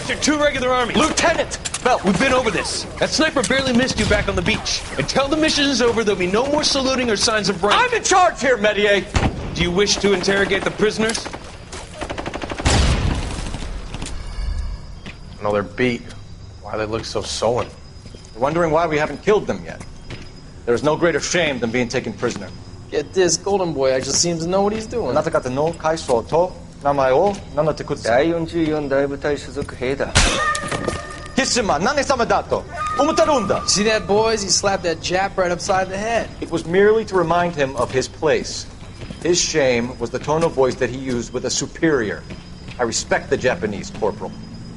encountered 2 regular armies. Lieutenant! Well, we've been over this. That sniper barely missed you back on the beach. Until the mission is over, there'll be no more saluting or signs of rank. I'm in charge here, Medier! Do you wish to interrogate the prisoners? No, they're beat. Why they look so sullen? They're wondering why we haven't killed them yet. There's no greater shame than being taken prisoner. Get this, Golden Boy actually seems to know what he's doing. あなた方の階層と名前を名乗ってください。第44大部隊所属兵だ。キスマ何様だと思ってるんだ。 See that, boys? He slapped that Jap right upside the head. It was merely to remind him of his place. His shame was the tone of voice that he used with a superior. I respect the Japanese, Corporal.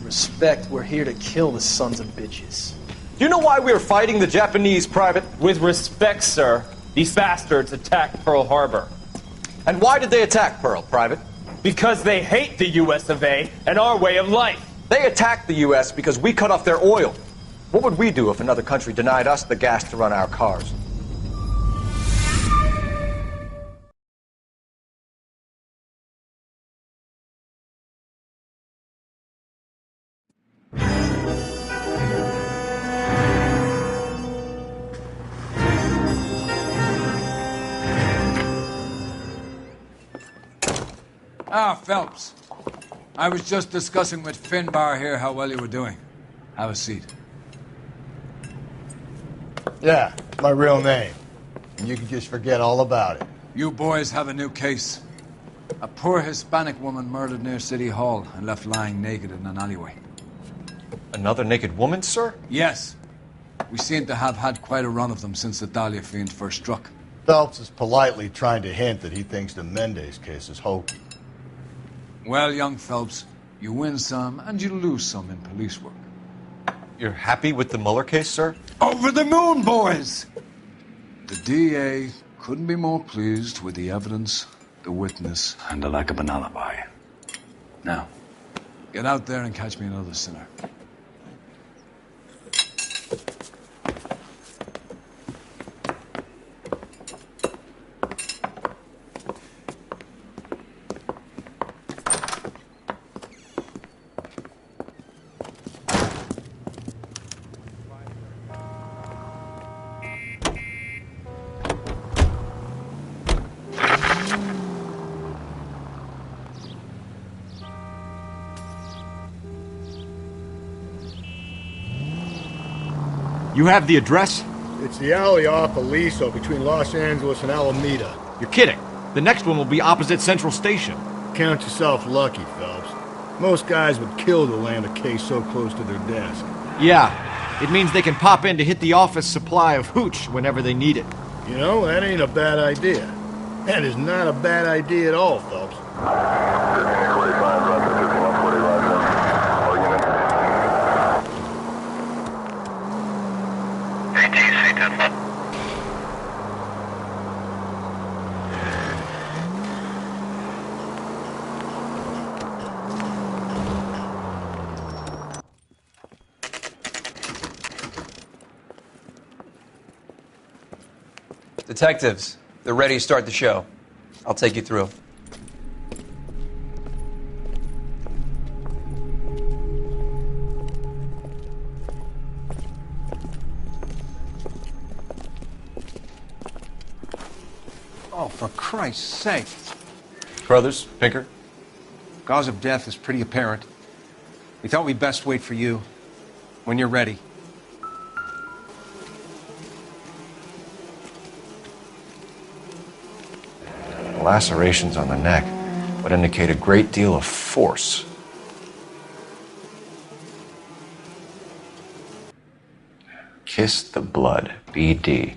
Respect, we're here to kill the sons of bitches. Do you know why we are fighting the Japanese, Private? With respect, sir, these bastards attacked Pearl Harbor. And why did they attack Pearl, Private? Because they hate the US of A and our way of life. They attacked the U.S. because we cut off their oil. What would we do if another country denied us the gas to run our cars? Ah, Phelps. I was just discussing with Finbar here how well you were doing. Have a seat. Yeah, my real name. And you can just forget all about it. You boys have a new case. A poor Hispanic woman murdered near City Hall and left lying naked in an alleyway. Another naked woman, sir? Yes. We seem to have had quite a run of them since the Dahlia fiend first struck. Phelps is politely trying to hint that he thinks the Mendez case is hokey. Well, young Phelps, you win some and you lose some in police work. You're happy with the Mueller case, sir? Over the moon, boys! The DA couldn't be more pleased with the evidence, the witness, and the lack of an alibi. Now, get out there and catch me another sinner. You have the address? It's the alley off Aliso between Los Angeles and Alameda. You're kidding. The next one will be opposite Central Station. Count yourself lucky, Phelps. Most guys would kill to land a case so close to their desk. Yeah, it means they can pop in to hit the office supply of hooch whenever they need it. You know, that ain't a bad idea. That is not a bad idea at all, Phelps. Detectives, they're ready to start the show. I'll take you through. Oh, for Christ's sake. Brothers, Pinker? Cause of death is pretty apparent. We thought we'd best wait for you. When you're ready. Lacerations on the neck would indicate a great deal of force. Kiss the blood, BD.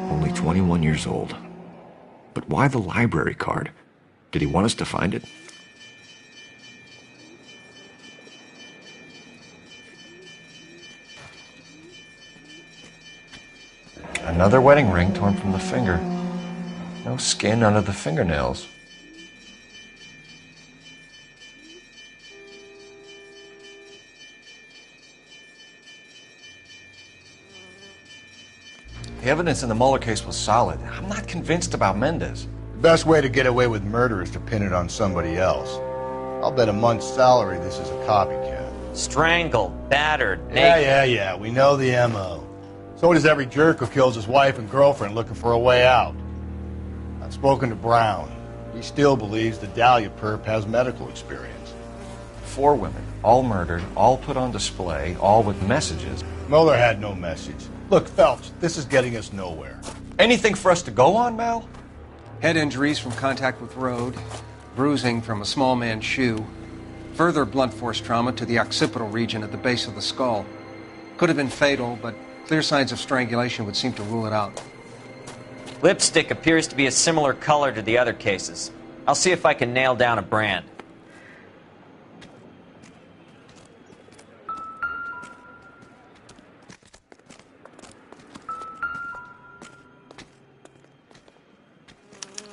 Only 21 years old. But why the library card? Did he want us to find it? Another wedding ring torn from the finger. No skin under the fingernails. evidence in the Mueller case was solid. I'm not convinced about Mendez. The best way to get away with murder is to pin it on somebody else. I'll bet a month's salary this is a copycat. Strangled, battered, naked. Yeah. We know the M.O. So does every jerk who kills his wife and girlfriend looking for a way out. I've spoken to Brown. He still believes the Dahlia perp has medical experience. 4 women, all murdered, all put on display, all with messages. Mueller had no message. Look, Phelps, this is getting us nowhere. Anything for us to go on, Mal? Head injuries from contact with road, bruising from a small man's shoe, further blunt force trauma to the occipital region at the base of the skull. Could have been fatal, but clear signs of strangulation would seem to rule it out. Lipstick appears to be a similar color to the other cases. I'll see if I can nail down a brand.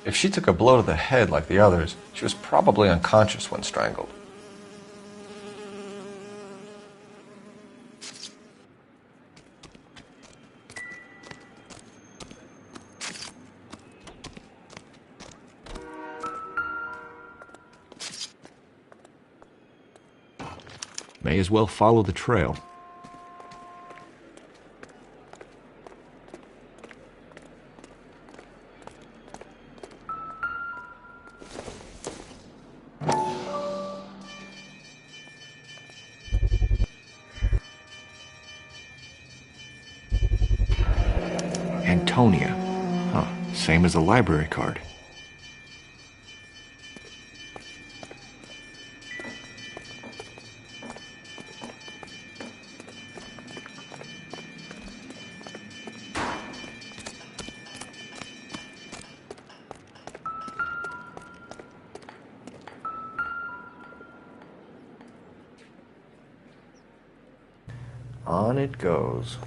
If she took a blow to the head like the others, she was probably unconscious when strangled. May as well follow the trail. Antonia. Huh. Same as the library card. On it goes.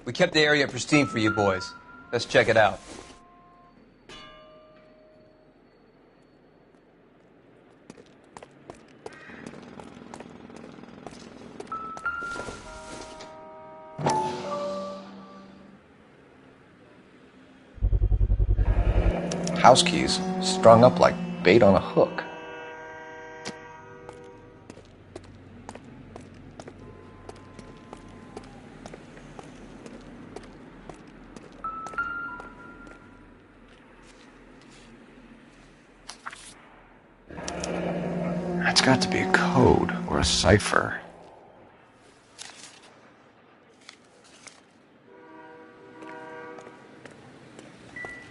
We kept the area pristine for you boys. Let's check it out. House keys strung up like bait on a hook. That's got to be a code or a cipher.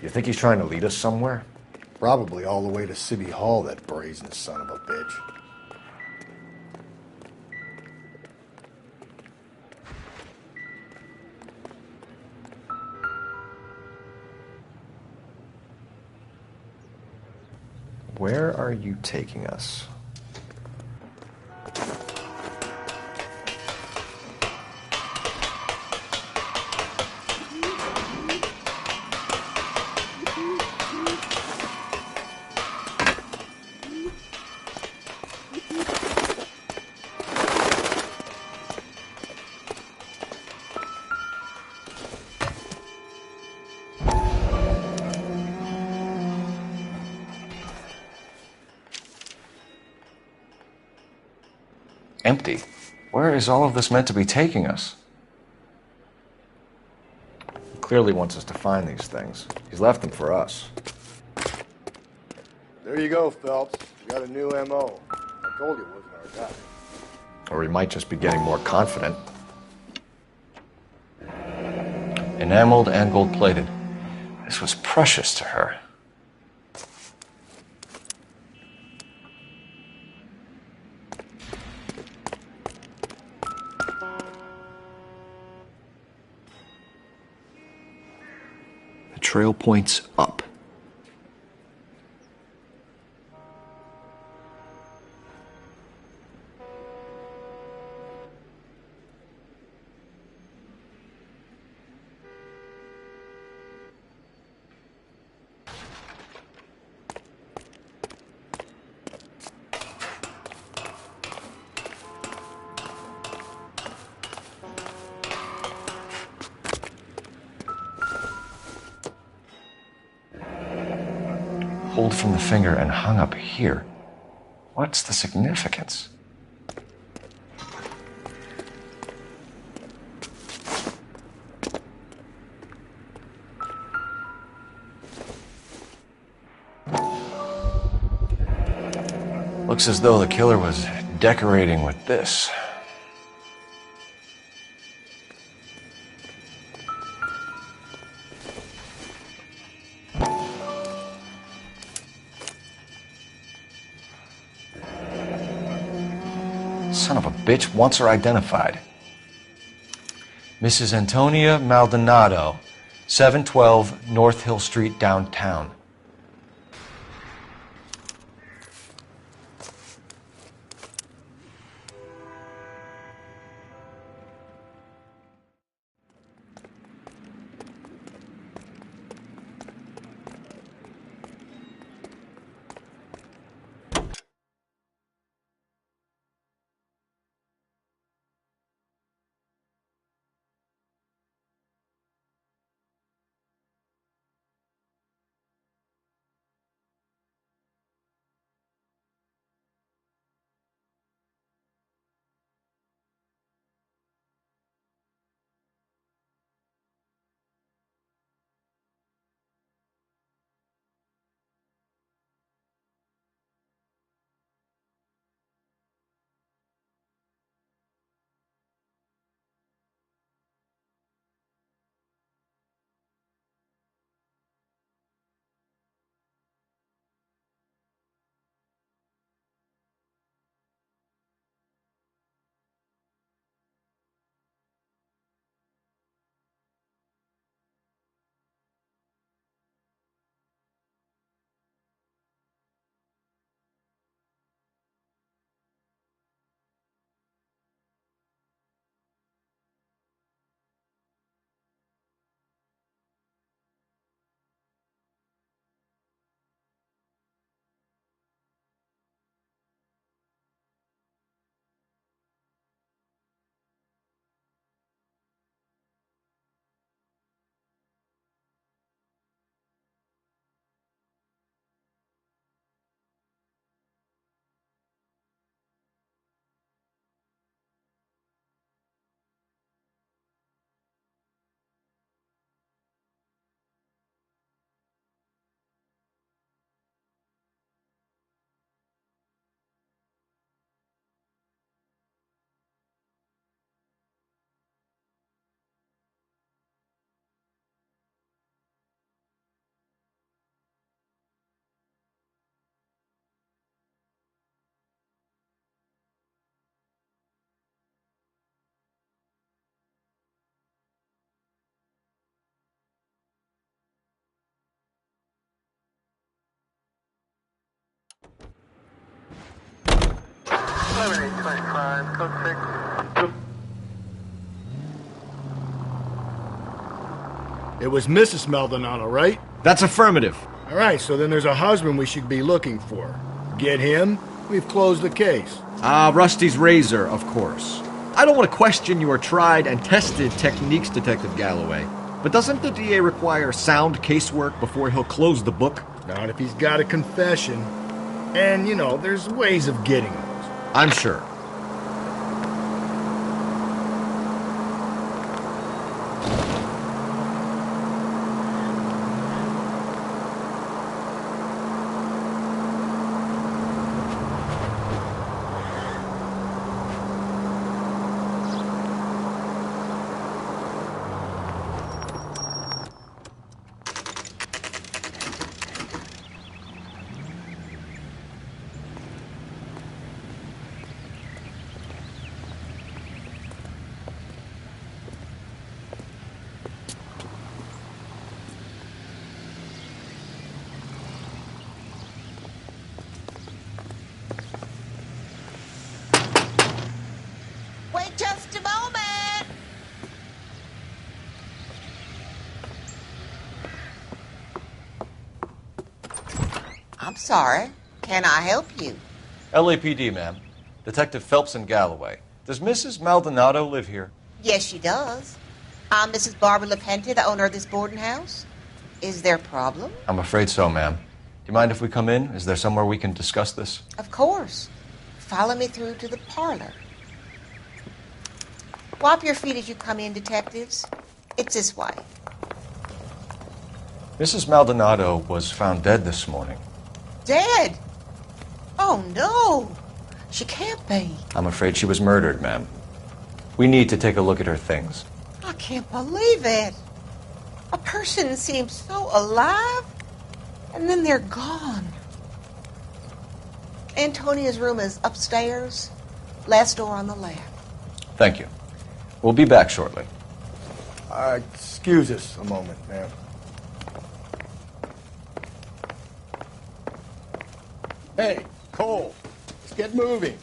You think he's trying to lead us somewhere? Probably all the way to City Hall, that brazen son of a bitch. Where are you taking us? Empty. Where is all of this meant to be taking us? He clearly wants us to find these things. He's left them for us. There you go, Phelps. You got a new M.O. I told you it wasn't our guy. Or he might just be getting more confident. Enameled and gold-plated. This was precious to her. The trail points up. pulled from the finger and hung up here. What's the significance? Looks as though the killer was decorating with this. Son of a bitch wants her identified. Mrs. Antonia Maldonado, 712 North Hill Street, downtown. It was Mrs. Maldonado, right? That's affirmative. All right, so then there's a husband we should be looking for. Get him, we've closed the case. Rusty's razor, of course. I don't want to question your tried and tested techniques, Detective Galloway. But doesn't the DA require sound casework before he'll close the book? Not if he's got a confession. And, you know, there's ways of getting those. I'm sure. Just a moment. I'm sorry. Can I help you? LAPD, ma'am. Detective Phelps and Galloway. Does Mrs. Maldonado live here? Yes, she does. I'm Mrs. Barbara LaPente, the owner of this boarding house. Is there a problem? I'm afraid so, ma'am. you mind if we come in? Is there somewhere we can discuss this? Of course. Follow me through to the parlor. Wipe your feet as you come in, detectives. It's this way. Mrs. Maldonado was found dead this morning. Dead? Oh, no. She can't be. I'm afraid she was murdered, ma'am. We need to take a look at her things. I can't believe it. A person seems so alive, and then they're gone. Antonia's room is upstairs, last door on the left. Thank you. We'll be back shortly. Excuse us a moment, ma'am. Hey, Cole, let's get moving.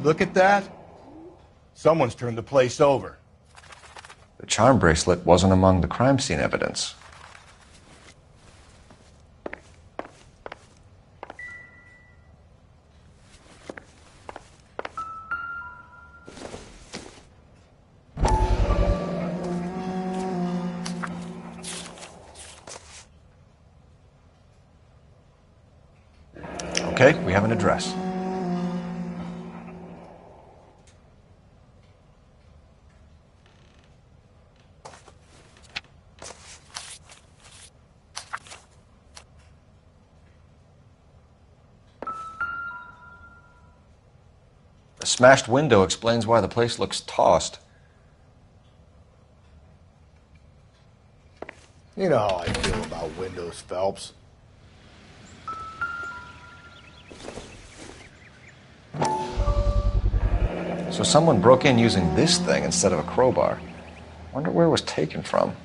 Look at that. Someone's turned the place over. The charm bracelet wasn't among the crime scene evidence. Okay, we have an address. The smashed window explains why the place looks tossed. You know how I feel about windows, Phelps. So someone broke in using this thing instead of a crowbar. Wonder where it was taken from.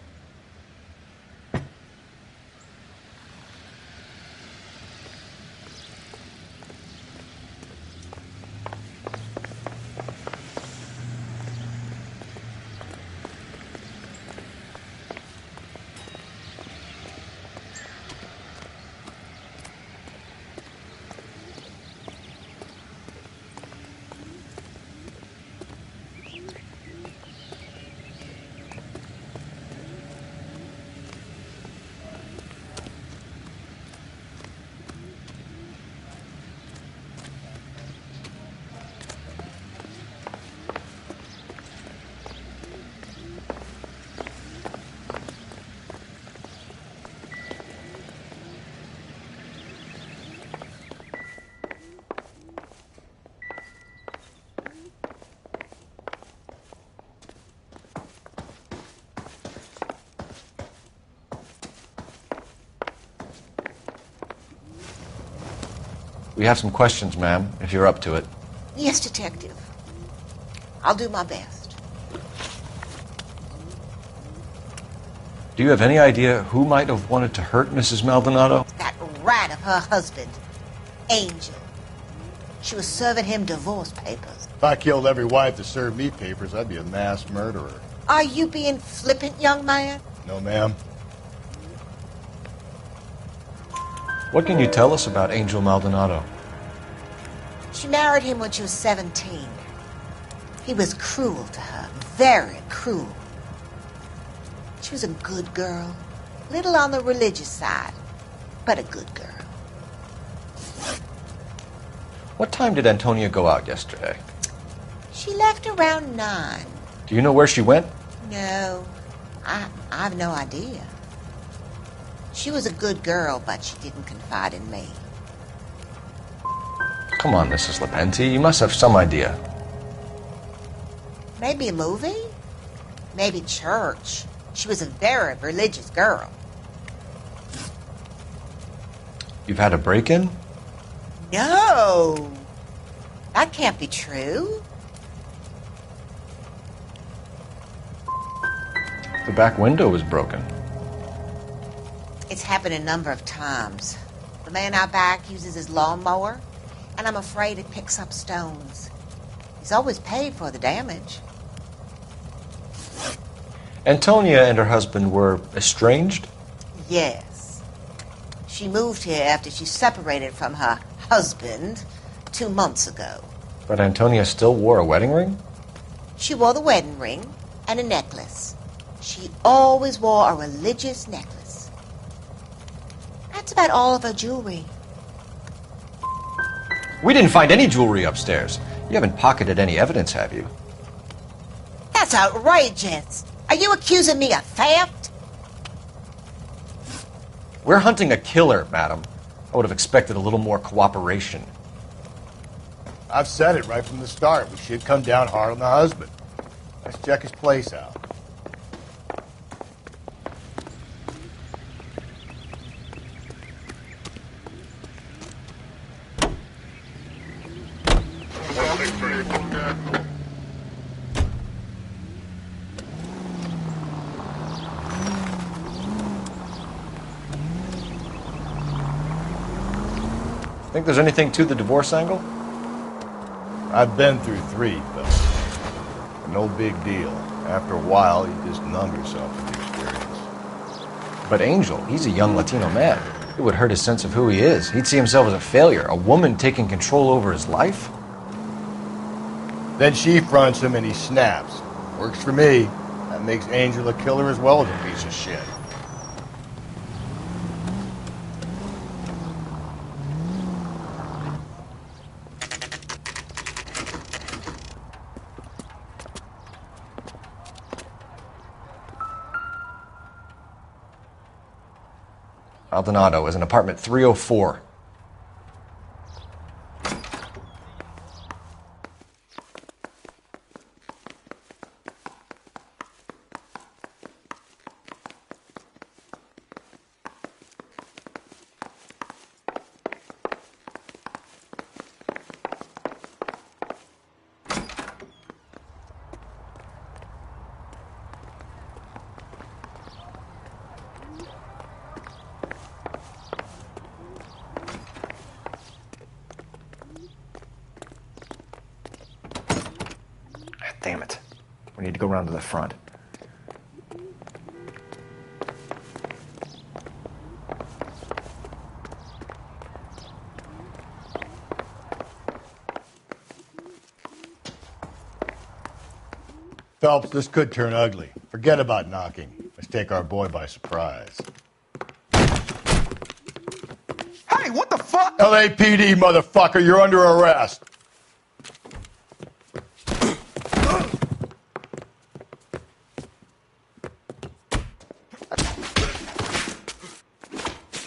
We have some questions, ma'am, if you're up to it. Yes, detective. I'll do my best. Do you have any idea who might have wanted to hurt Mrs. Maldonado? That rat of her husband, Angel. She was serving him divorce papers. If I killed every wife to serve me papers, I'd be a mass murderer. Are you being flippant, young man? No, ma'am. What can you tell us about Angel Maldonado? She married him when she was 17. He was cruel to her, very cruel. She was a good girl, little on the religious side, but a good girl. What time did Antonia go out yesterday? She left around 9. Do you know where she went? No, I've no idea. She was a good girl, but she didn't confide in me. Come on, Mrs. Lepenti, you must have some idea. Maybe a movie? Maybe church. She was a very religious girl. You've had a break-in? No, that can't be true. The back window was broken. It's happened a number of times. The man out back uses his lawnmower, and I'm afraid it picks up stones. You He's always paid for the damage. Antonia and her husband were estranged? Yes. She moved here after she separated from her husband 2 months ago. But Antonia still wore a wedding ring? She wore the wedding ring and a necklace. She always wore a religious necklace. That's about all of her jewelry. We didn't find any jewelry upstairs. You haven't pocketed any evidence, have you? That's outrageous. Are you accusing me of theft? We're hunting a killer, madam. I would have expected a little more cooperation. I've said it right from the start. We should come down hard on the husband. Let's check his place out. Think there's anything to the divorce angle? I've been through 3, but no big deal. After a while, you just numb yourself with the experience. But Angel, he's a young Latino man. It would hurt his sense of who he is. He'd see himself as a failure, a woman taking control over his life. Then she fronts him and he snaps. Works for me. That makes Angel a killer as well as a piece of shit. Maldonado is in apartment 304. Damn it. We need to go around to the front. Phelps, this could turn ugly. Forget about knocking. Let's take our boy by surprise. Hey, what the fuck? LAPD, motherfucker, you're under arrest.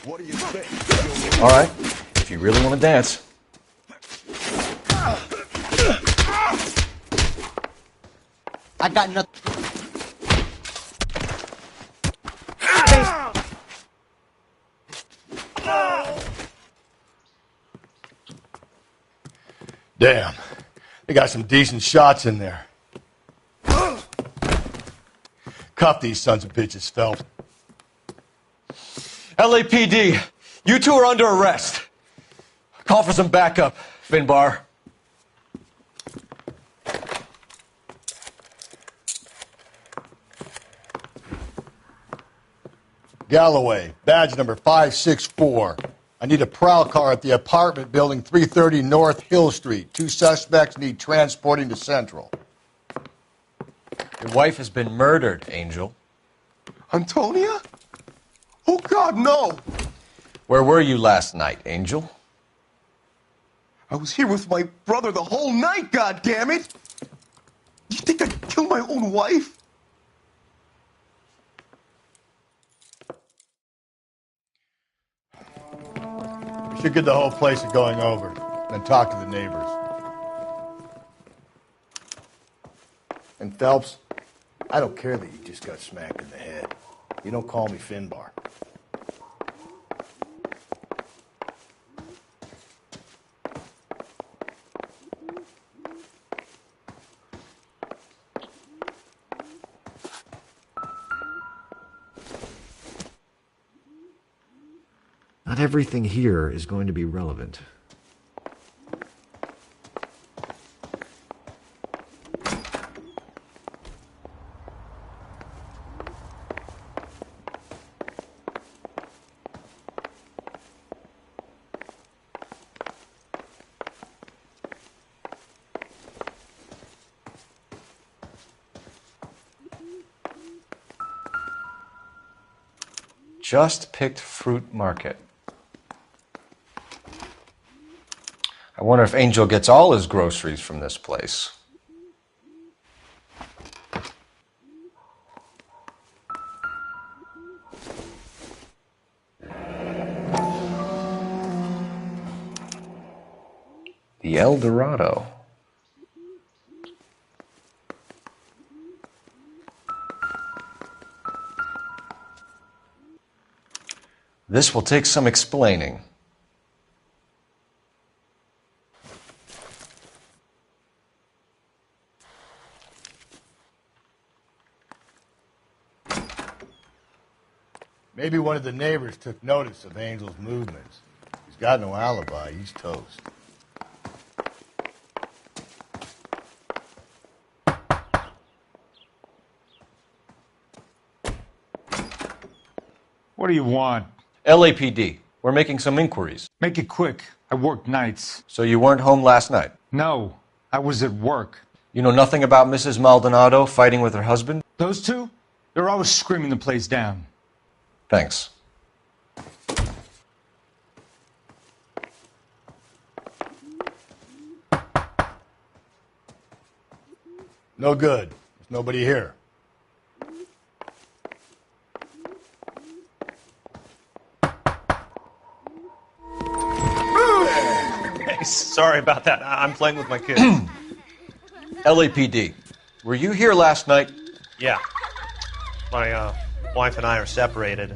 What do you think? All right, if you really want to dance. I got nothing. Damn. They got some decent shots in there. Cuff these sons of bitches, Phelps. LAPD, you two are under arrest. Call for some backup, Finbar. Galloway, badge number 564. I need a prowl car at the apartment building 330 North Hill Street. 2 suspects need transporting to Central. Your wife has been murdered, Angel. Antonia? Oh, God, no! Where were you last night, Angel? I was here with my brother the whole night, goddammit! You think I'd kill my own wife? We should get the whole place going over, then talk to the neighbors. And Phelps, I don't care that you just got smacked in the head. You don't call me Finbar. Not everything here is going to be relevant. Just picked fruit market. I wonder if Angel gets all his groceries from this place. The El Dorado. This will take some explaining. Maybe one of the neighbors took notice of Angel's movements. He's got no alibi. He's toast. What do you want? LAPD. We're making some inquiries. Make it quick. I work nights. So you weren't home last night? No, I was at work. You know nothing about Mrs. Maldonado fighting with her husband? Those two? They're always screaming the place down. Thanks. No good. There's nobody here. Hey, sorry about that. I'm playing with my kids. LAPD. Were you here last night? Yeah. My wife and I are separated,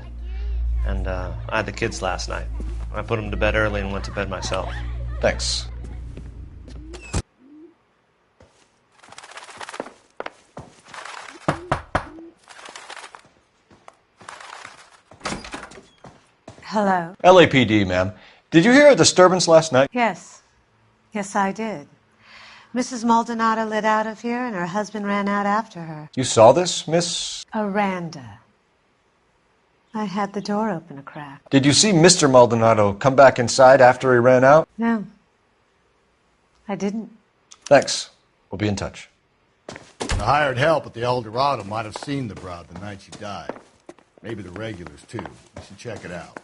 and I had the kids last night. I put them to bed early and went to bed myself. Thanks. Hello? LAPD, ma'am. Did you hear a disturbance last night? Yes. Yes, I did. Mrs. Maldonado lit out of here, and her husband ran out after her. You saw this, Miss? Aranda. I had the door open a crack. Did you see Mr. Maldonado come back inside after he ran out? No. I didn't. Thanks. We'll be in touch. The hired help at the El Dorado might have seen the broad the night she died. Maybe the regulars, too. We should check it out.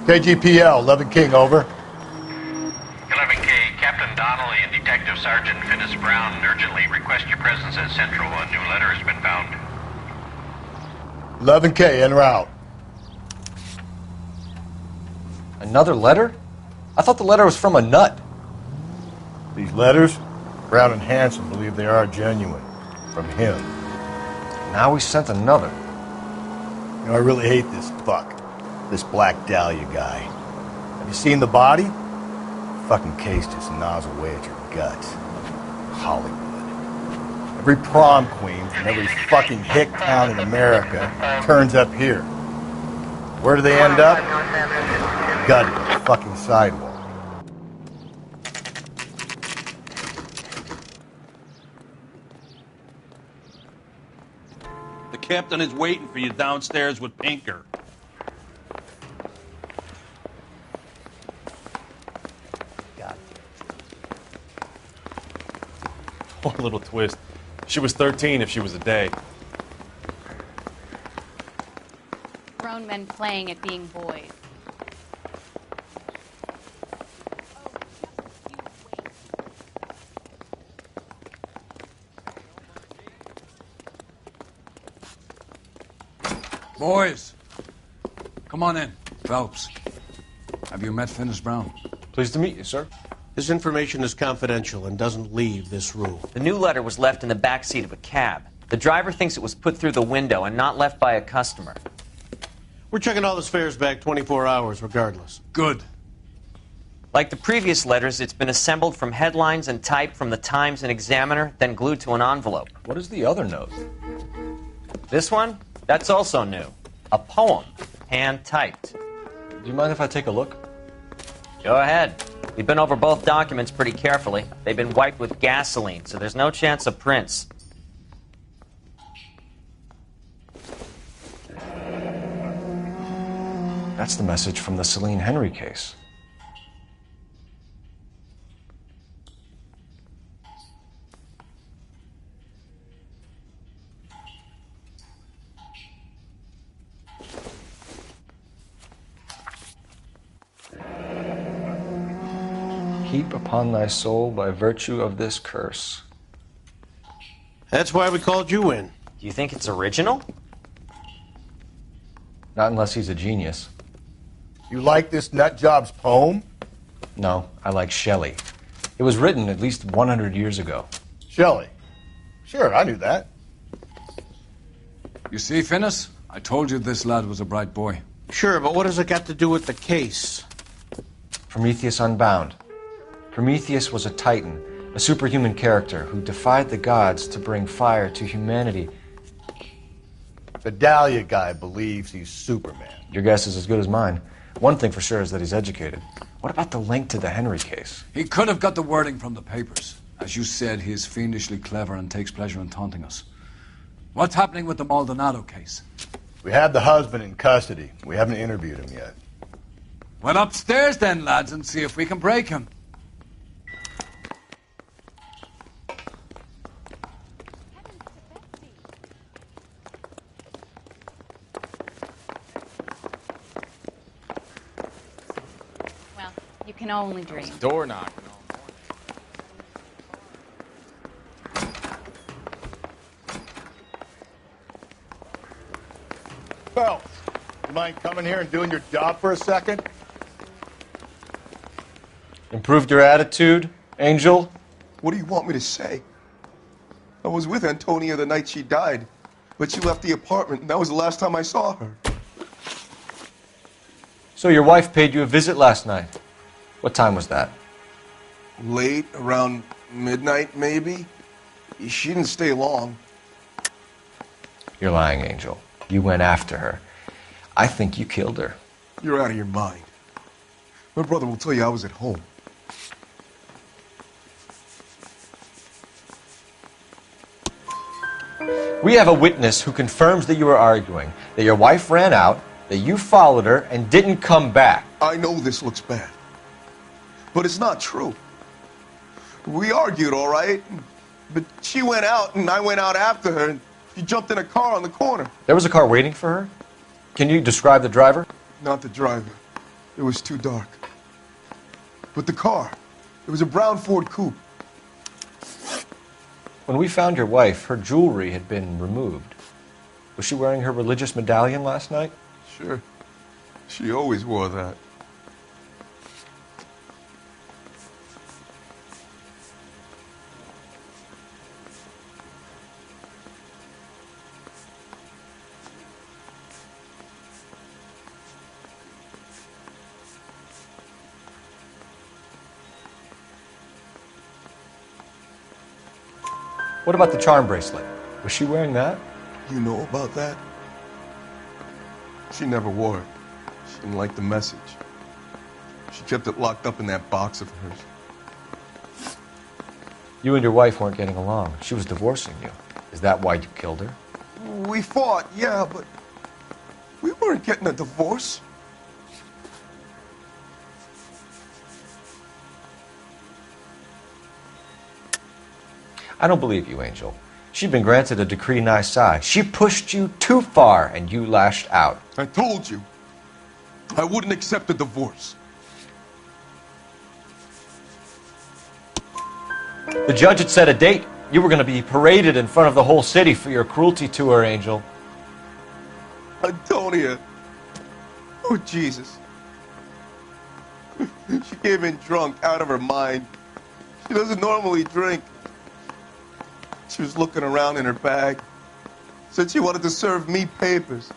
KGPL, 11 King, over. 11K, Captain Donnelly and Detective Sergeant Finis Brown urgently request your presence at Central. A new letter has been found. 11K, en route. Another letter? I thought the letter was from a nut. These letters, Brown and Hanson believe they are genuine. From him. Now we sent another. You know, I really hate this fuck. This Black Dahlia guy. Have you seen the body? Fucking case just gnaws away at your guts. Hollywood. Every prom queen from every fucking hick town in America turns up here. Where do they end up? Gutted on the fucking sidewalk. The captain is waiting for you downstairs with Pinker. One little twist. She was 13 if she was a day. grown men playing at being boys. Boys, come on in. Phelps, have you met Finis Brown? Pleased to meet you, sir. This information is confidential and doesn't leave this room. The new letter was left in the back seat of a cab. The driver thinks it was put through the window and not left by a customer. We're checking all this fares back 24 hours regardless. Good. Like the previous letters, it's been assembled from headlines and typed from the Times and Examiner, then glued to an envelope. What is the other note? This one? That's also new. A poem, hand-typed. Do you mind if I take a look? Go ahead. We've been over both documents pretty carefully. They've been wiped with gasoline, so there's no chance of prints. That's the message from the Celine Henry case. Heap upon thy soul by virtue of this curse. That's why we called you in. Do you think it's original? Not unless he's a genius. You like this nutjob's poem? No, I like Shelley. It was written at least 100 years ago. Shelley? Sure, I knew that. You see, Finis? I told you this lad was a bright boy. Sure, but what has it got to do with the case? Prometheus Unbound. Prometheus was a titan, a superhuman character who defied the gods to bring fire to humanity. The Dahlia guy believes he's Superman. Your guess is as good as mine. One thing for sure is that he's educated. What about the link to the Henry case? He could have got the wording from the papers. As you said, he is fiendishly clever and takes pleasure in taunting us. What's happening with the Maldonado case? We have the husband in custody. We haven't interviewed him yet. Well, upstairs then, lads, and see if we can break him. Well, you can only dream. Door knock. Phelps, you mind coming here and doing your job for a second? Improved your attitude, Angel? What do you want me to say? I was with Antonia the night she died, but she left the apartment, and that was the last time I saw her. So your wife paid you a visit last night. What time was that? Late, around midnight, maybe? She didn't stay long. You're lying, Angel. You went after her. I think you killed her. You're out of your mind. My brother will tell you I was at home. We have a witness who confirms that you were arguing, that your wife ran out, that you followed her, and didn't come back. I know this looks bad, but it's not true. We argued, all right, but she went out, and I went out after her, and she jumped in a car on the corner. There was a car waiting for her? Can you describe the driver? Not the driver. It was too dark. But the car, it was a brown Ford coupe. When we found your wife, her jewelry had been removed. Was she wearing her religious medallion last night? Sure. She always wore that. What about the charm bracelet? Was she wearing that? You know about that? She never wore it. She didn't like the message. She kept it locked up in that box of hers. You and your wife weren't getting along. She was divorcing you. Is that why you killed her? We fought, yeah, but we weren't getting a divorce. I don't believe you, Angel. She'd been granted a decree nisi. She pushed you too far, and you lashed out. I told you, I wouldn't accept a divorce. The judge had set a date. You were going to be paraded in front of the whole city for your cruelty to her, Angel. Antonia. Oh, Jesus. She came in drunk, out of her mind. She doesn't normally drink. She was looking around in her bag. Said she wanted to serve me papers.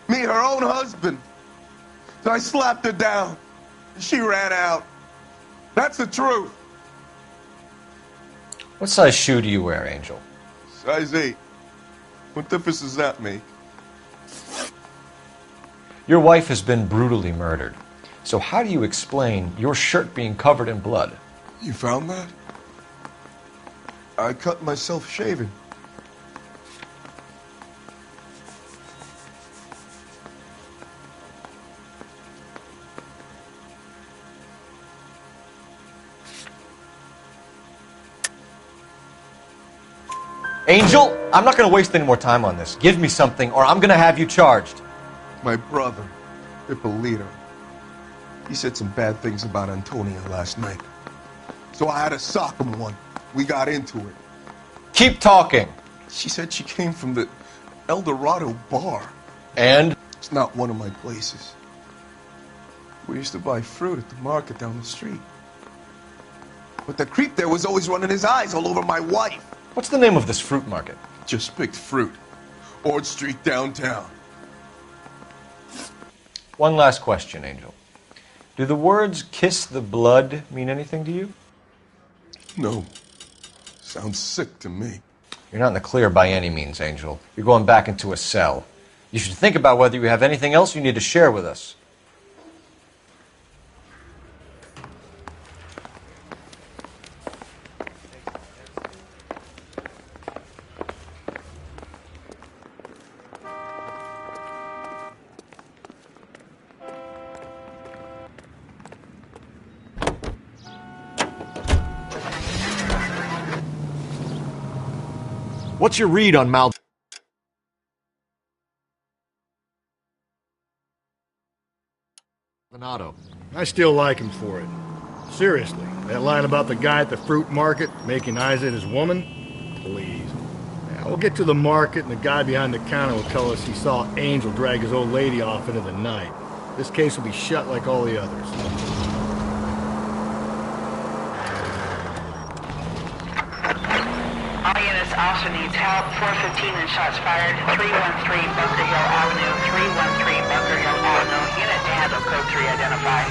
Me, her own husband. So I slapped her down. And she ran out. That's the truth. What size shoe do you wear, Angel? Size 8. What difference does that make? Your wife has been brutally murdered. So how do you explain your shirt being covered in blood? You found that? I cut myself shaving. Angel, I'm not going to waste any more time on this. Give me something, or I'm going to have you charged. My brother, Ippolito, he said some bad things about Antonia last night. So I had to sock him one. We got into it. Keep talking. She said she came from the El Dorado bar. And? It's not one of my places. We used to buy fruit at the market down the street. But the creep there was always running his eyes all over my wife. What's the name of this fruit market? Just picked fruit. Ord Street downtown. One last question, Angel. Do the words kiss the blood mean anything to you? No. Sounds sick to me. You're not in the clear by any means, Angel. You're going back into a cell. You should think about whether you have anything else you need to share with us. What's your read on Maldonado? I still like him for it. Seriously, that line about the guy at the fruit market making Isa his woman? Please. Now, we'll get to the market and the guy behind the counter will tell us he saw Angel drag his old lady off into the night. This case will be shut like all the others. All units also needs help. 415 and shots fired. 313 Bunker Hill Avenue. 313 Bunker Hill Avenue. Unit to handle code 3 identified.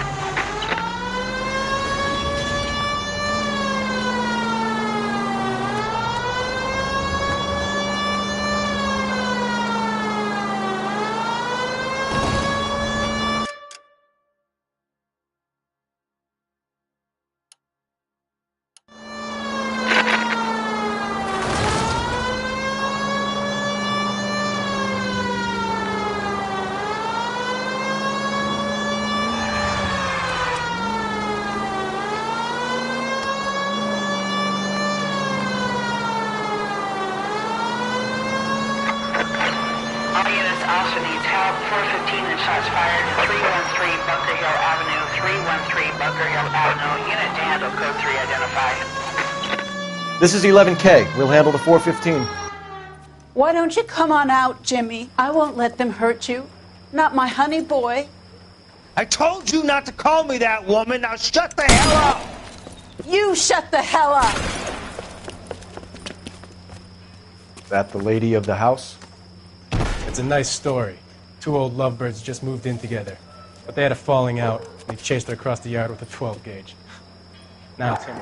Also needs help. 415 and shots fired. 313 Bunker Hill Avenue. 313 Bunker Hill Avenue. Unit to handle code 3 identified. This is 11K. We'll handle the 415. Why don't you come on out, Jimmy? I won't let them hurt you. Not my honey boy. I told you not to call me that, woman. Now shut the hell up! You shut the hell up! That the lady of the house? It's a nice story. Two old lovebirds just moved in together. But they had a falling out, and he chased her across the yard with a 12 gauge. Now it's him.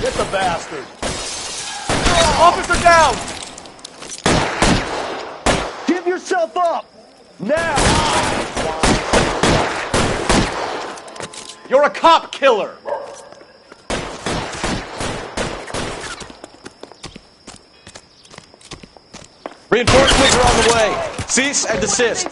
Get the bastard! Officer down! Give yourself up! Now! You're a cop killer! Reinforcements are on the way. Cease and desist.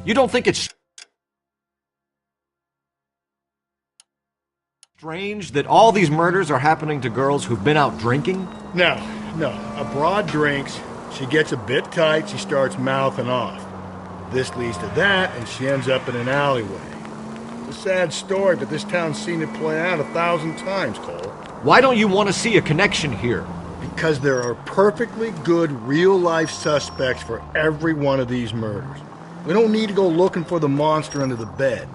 You don't think it's strange that all these murders are happening to girls who've been out drinking? No. A broad drinks, she gets a bit tight, she starts mouthing off. This leads to that, and she ends up in an alleyway. It's a sad story, but this town's seen it play out 1,000 times, Cole. Why don't you want to see a connection here? Because there are perfectly good real-life suspects for every one of these murders. We don't need to go looking for the monster under the bed.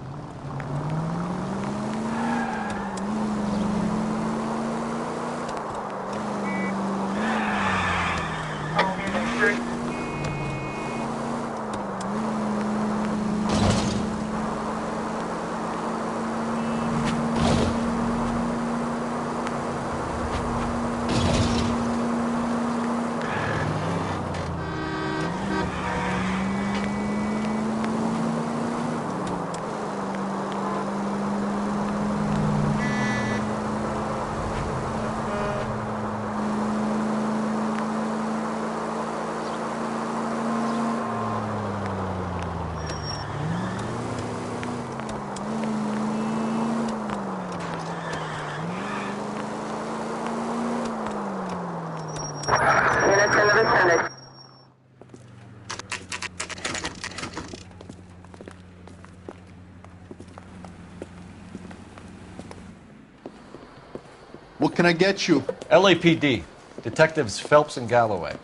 What can I get you? LAPD. Detectives Phelps and Galloway.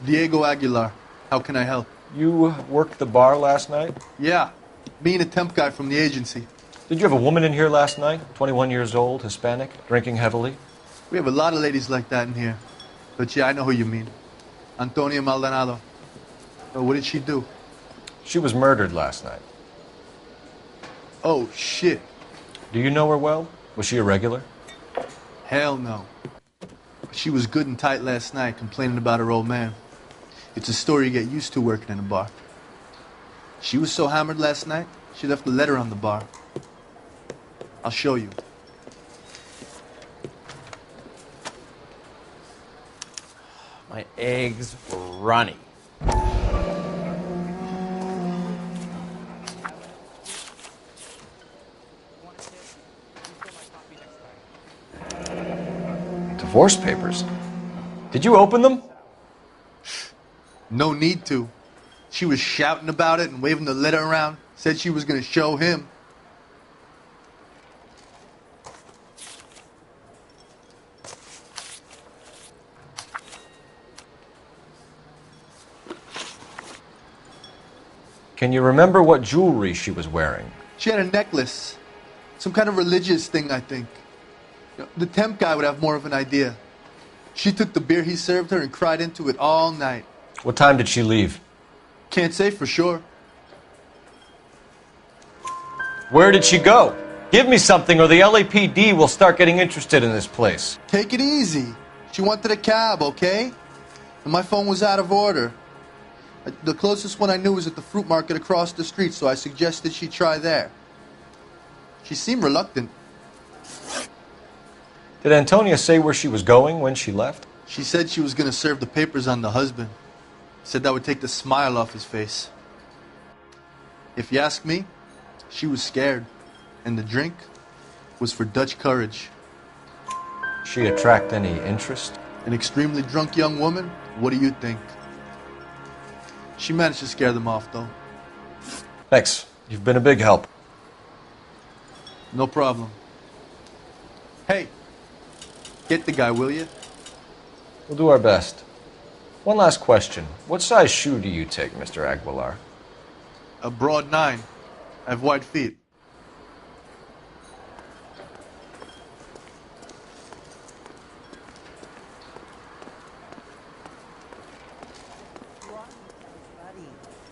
Diego Aguilar. How can I help? You worked the bar last night? Yeah. Me and a temp guy from the agency. Did you have a woman in here last night? 21 years old, Hispanic, drinking heavily? We have a lot of ladies like that in here. But yeah, I know who you mean. Antonia Maldonado. Oh, what did she do? She was murdered last night. Oh, shit. Do you know her well? Was she a regular? Hell no. She was good and tight last night, complaining about her old man. It's a story you get used to working in a bar. She was so hammered last night, she left a letter on the bar. I'll show you. My eggs were runny. Divorce papers. Did you open them? No need to. She was shouting about it and waving the letter around. Said she was going to show him. Can you remember what jewelry she was wearing? She had a necklace. Some kind of religious thing, I think. The temp guy would have more of an idea. She took the beer he served her and cried into it all night. What time did she leave? Can't say for sure. Where did she go? Give me something or the LAPD will start getting interested in this place. Take it easy. She wanted a cab, okay? And my phone was out of order. The closest one I knew was at the fruit market across the street, so I suggested she try there. She seemed reluctant. Did Antonia say where she was going when she left? She said she was going to serve the papers on the husband. Said that would take the smile off his face. If you ask me, she was scared. And the drink was for Dutch courage. She attract any interest? An extremely drunk young woman? What do you think? She managed to scare them off, though. Thanks. You've been a big help. No problem. Hey, get the guy, will you? We'll do our best. One last question. What size shoe do you take, Mr. Aguilar? A broad 9. I have wide feet.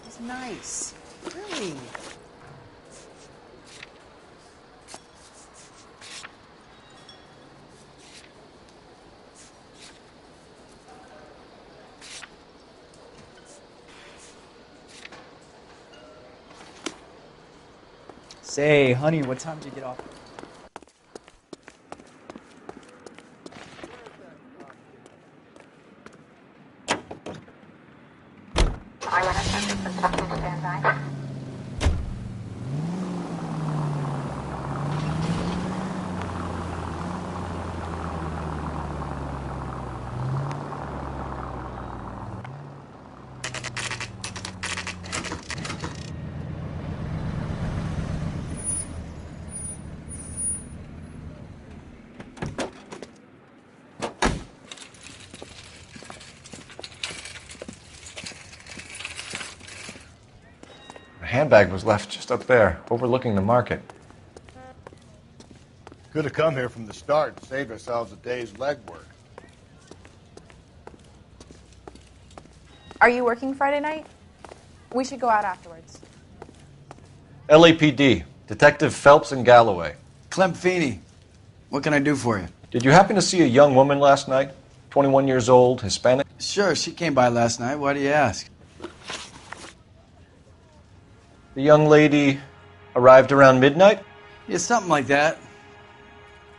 He's nice. Really. Say, honey, what time did you get off? The handbag was left just up there, overlooking the market. Could have come here from the start and saved ourselves a day's legwork. Are you working Friday night? We should go out afterwards. LAPD, Detective Phelps and Galloway. Clem Feeney, what can I do for you? Did you happen to see a young woman last night? 21 years old, Hispanic? Sure, she came by last night. Why do you ask? The young lady arrived around midnight? Yeah, something like that.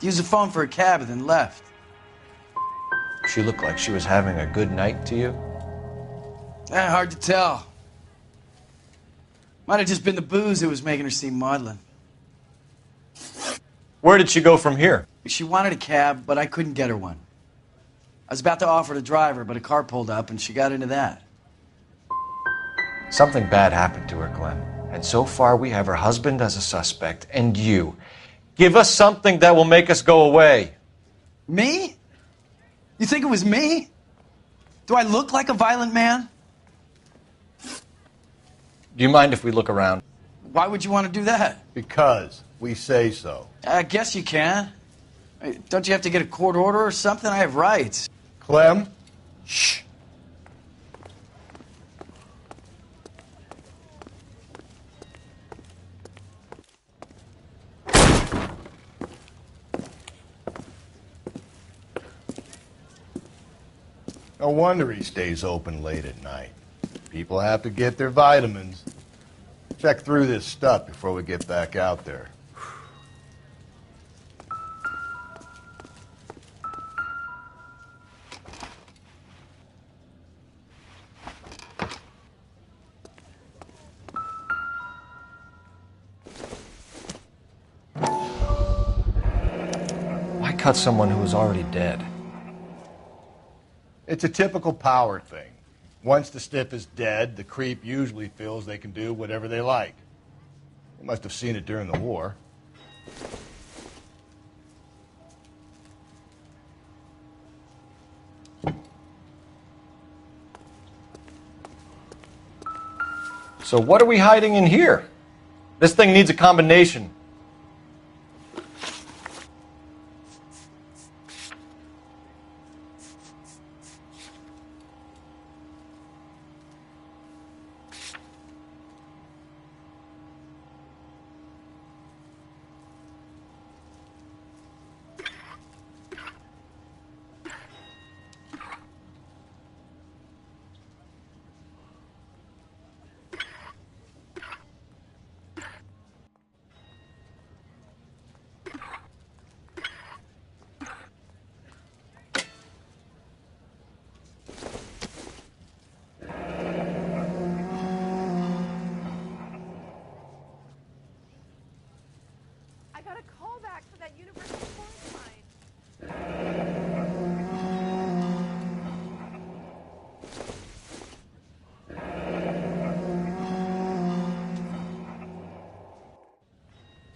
Used the phone for a cab and then left. She looked like she was having a good night to you? Hard to tell. Might have just been the booze that was making her seem maudlin. Where did she go from here? She wanted a cab, but I couldn't get her one. I was about to offer to drive her, but a car pulled up and she got into that. Something bad happened to her, Clem. And so far we have her husband as a suspect, and you. Give us something that will make us go away. Me? You think it was me? Do I look like a violent man? Do you mind if we look around? Why would you want to do that? Because we say so. I guess you can. Don't you have to get a court order or something? I have rights. Clem? Shh. No wonder he stays open late at night. People have to get their vitamins. Check through this stuff before we get back out there. Why cut someone who was already dead? It's a typical power thing. Once the stiff is dead, the creep usually feels they can do whatever they like. They must have seen it during the war. So what are we hiding in here? This thing needs a combination.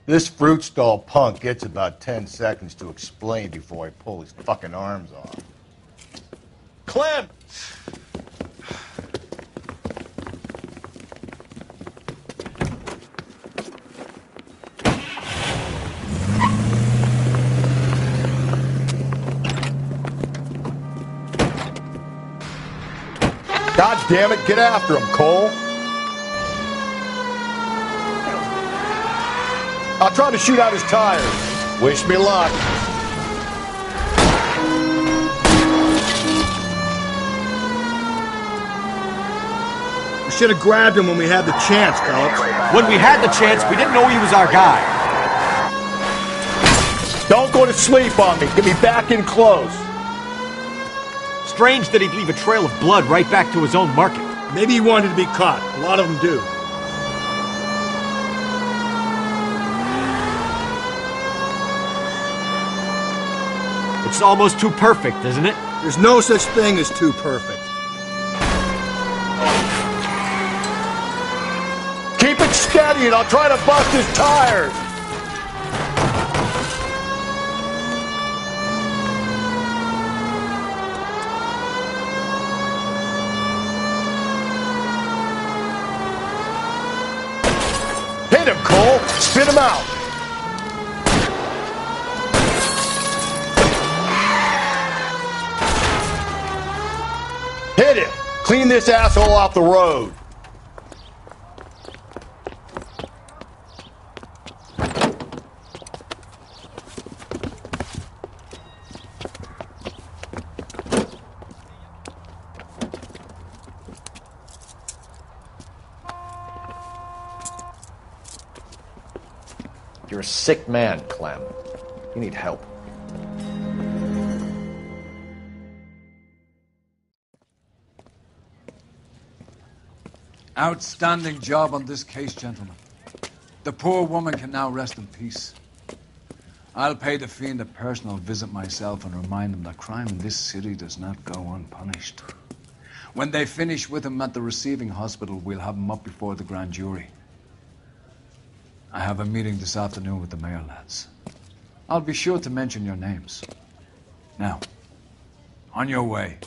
This fruit stall punk gets about 10 seconds to explain before I pull his fucking arms off. Clem! God damn it, get after him, Cole. I'll try to shoot out his tires. Wish me luck. We should have grabbed him when we had the chance, Phelps. When we had the chance, we didn't know he was our guy. Don't go to sleep on me. Get me back in close. Strange that he'd leave a trail of blood right back to his own market. Maybe he wanted to be caught. A lot of them do. It's almost too perfect, isn't it? There's no such thing as too perfect. Keep it steady and I'll try to bust his tires. Hit him, Cole! Spit him out! Hit him! Clean this asshole off the road! You're a sick man, Clem. You need help. Outstanding job on this case, gentlemen. The poor woman can now rest in peace. I'll pay the fiend a personal visit myself and remind him that crime in this city does not go unpunished. When they finish with him at the receiving hospital, we'll have him up before the grand jury. I have a meeting this afternoon with the mayor lads. I'll be sure to mention your names. Now, on your way.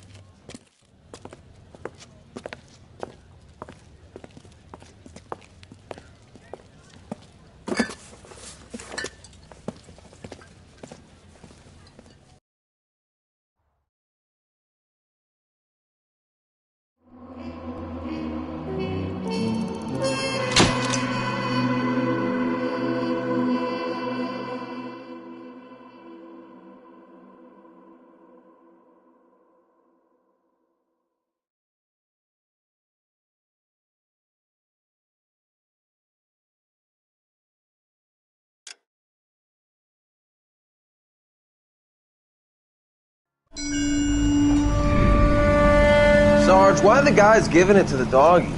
Sarge, why are the guys giving it to the doggies?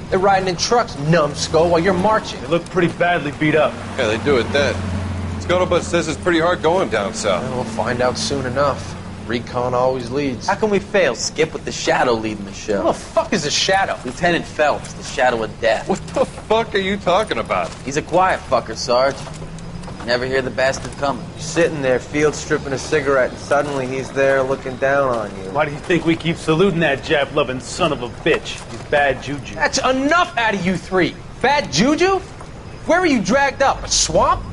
They're riding in trucks, numbskull, while you're marching. They look pretty badly beat up. Yeah, they do it then. Scuttlebutt says it's pretty hard going down south. Yeah, we'll find out soon enough. Recon always leads. How can we fail, Skip, with the Shadow leading the show? Who the fuck is a Shadow? Lieutenant Phelps, the Shadow of Death. What the fuck are you talking about? He's a quiet fucker, Sarge. Never hear the bastard coming. You're sitting there, field stripping a cigarette, and suddenly he's there looking down on you. Why do you think we keep saluting that Jap-loving son of a bitch? He's bad juju. That's enough out of you three. Bad juju? Where were you dragged up? A swamp?